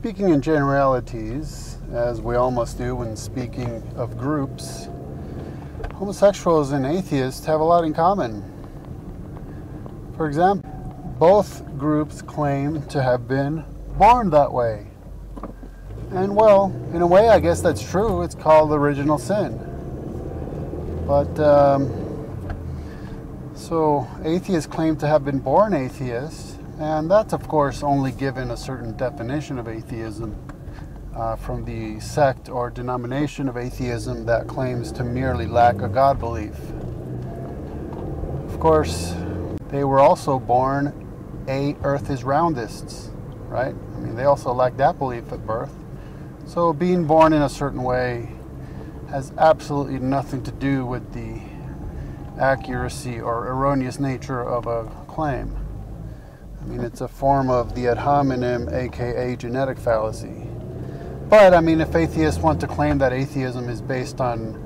Speaking in generalities, as we all must do when speaking of groups, homosexuals and atheists have a lot in common. For example, both groups claim to have been born that way. And well, in a way, I guess that's true. It's called original sin. But, so atheists claim to have been born atheists, and that's, of course, only given a certain definition of atheism from the sect or denomination of atheism that claims to merely lack a God belief. Of course, they were also born Earth is roundists, right? I mean, they also lack that belief at birth. So being born in a certain way has absolutely nothing to do with the accuracy or erroneous nature of a claim. I mean, it's a form of the ad hominem, aka genetic fallacy. But, I mean, if atheists want to claim that atheism is based on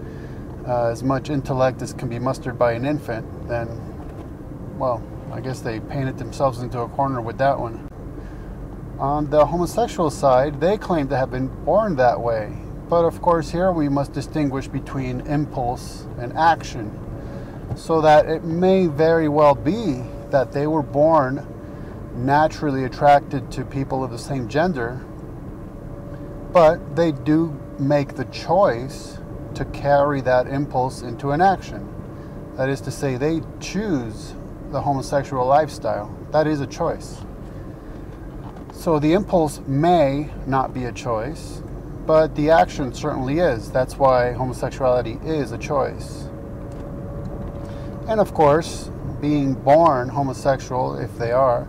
as much intellect as can be mustered by an infant, then, well, I guess they painted themselves into a corner with that one. On the homosexual side, they claim to have been born that way. But, of course, here we must distinguish between impulse and action, so that it may very well be that they were born naturally attracted to people of the same gender, but they do make the choice to carry that impulse into an action. That is to say, they choose the homosexual lifestyle. That is a choice. So the impulse may not be a choice, but the action certainly is. That's why homosexuality is a choice. And of course, being born homosexual, if they are,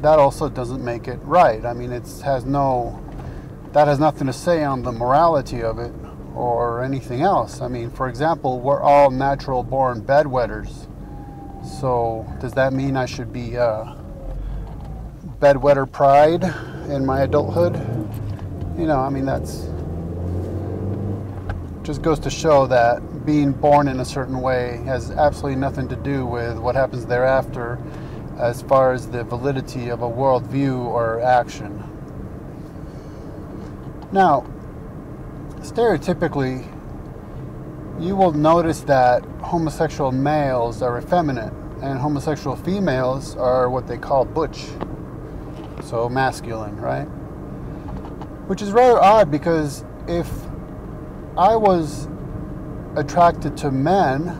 that also doesn't make it right. I mean, that has nothing to say on the morality of it or anything else. I mean, for example, we're all natural born bedwetters. So does that mean I should be bedwetter pride in my adulthood? You know, I mean, that's just goes to show that being born in a certain way has absolutely nothing to do with what happens thereafter as far as the validity of a worldview or action. Now, stereotypically, you will notice that homosexual males are effeminate and homosexual females are what they call butch, so masculine, right? Which is rather odd, because if I was attracted to men,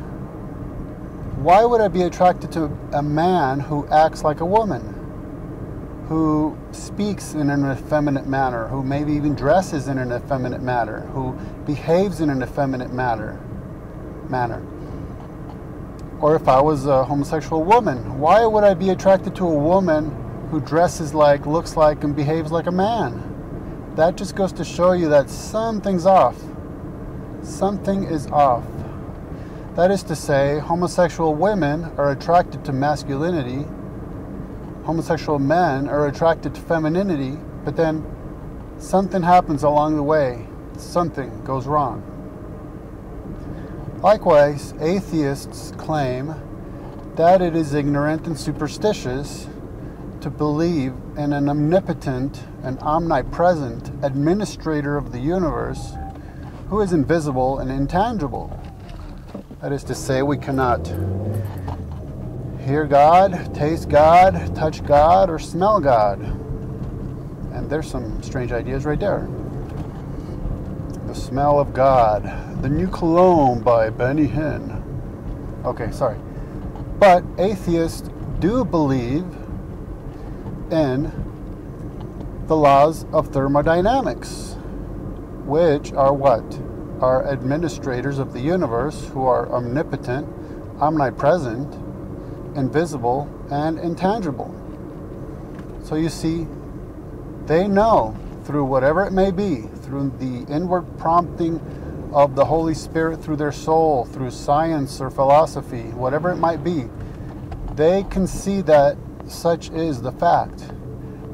why would I be attracted to a man who acts like a woman, who speaks in an effeminate manner, who maybe even dresses in an effeminate manner, who behaves in an effeminate manner? Or if I was a homosexual woman, why would I be attracted to a woman who dresses like, looks like, and behaves like a man? That just goes to show you that something's off. Something is off. That is to say, homosexual women are attracted to masculinity, homosexual men are attracted to femininity, but then something happens along the way. Something goes wrong. Likewise, atheists claim that it is ignorant and superstitious to believe in an omnipotent and omnipresent administrator of the universe who is invisible and intangible. That is to say, we cannot hear God, taste God, touch God, or smell God. And there's some strange ideas right there. The smell of God. The New Cologne by Benny Hinn. Okay, sorry. But atheists do believe in the laws of thermodynamics, which are what? Are administrators of the universe who are omnipotent, omnipresent, invisible, and intangible. So you see, they know through whatever it may be, through the inward prompting of the Holy Spirit, through their soul, through science or philosophy, whatever it might be, they can see that such is the fact.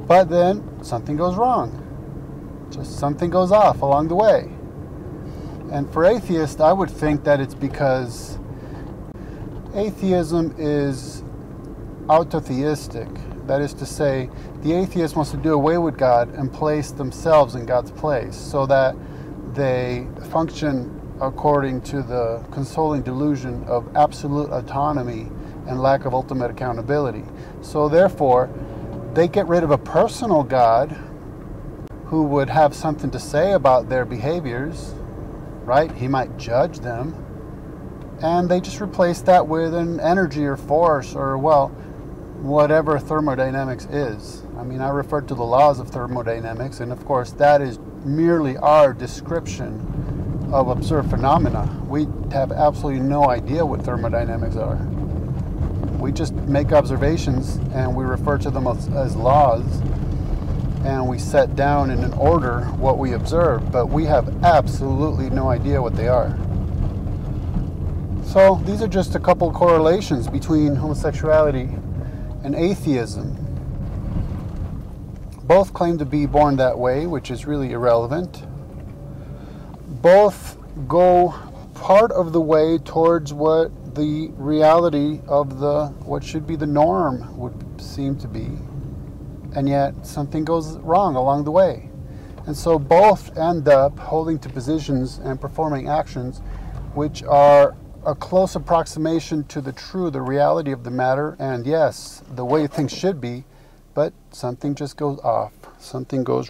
But then something goes wrong. Just something goes off along the way. And for atheists, I would think that it's because atheism is autotheistic. That is to say, the atheist wants to do away with God and place themselves in God's place so that they function according to the consoling delusion of absolute autonomy and lack of ultimate accountability. So therefore, they get rid of a personal God who would have something to say about their behaviors, right? He might judge them. And they just replace that with an energy or force or, well, whatever thermodynamics is. I mean, I refer to the laws of thermodynamics, and of course that is merely our description of observed phenomena. We have absolutely no idea what thermodynamics are. We just make observations and we refer to them as laws, and we set down in an order what we observe, but we have absolutely no idea what they are. So these are just a couple correlations between homosexuality and atheism. Both claim to be born that way, which is really irrelevant. Both go part of the way towards what the reality of what should be the norm would seem to be, and yet something goes wrong along the way. And so both end up holding to positions and performing actions which are a close approximation to the reality of the matter, and yes, the way things should be, but something just goes off. Something goes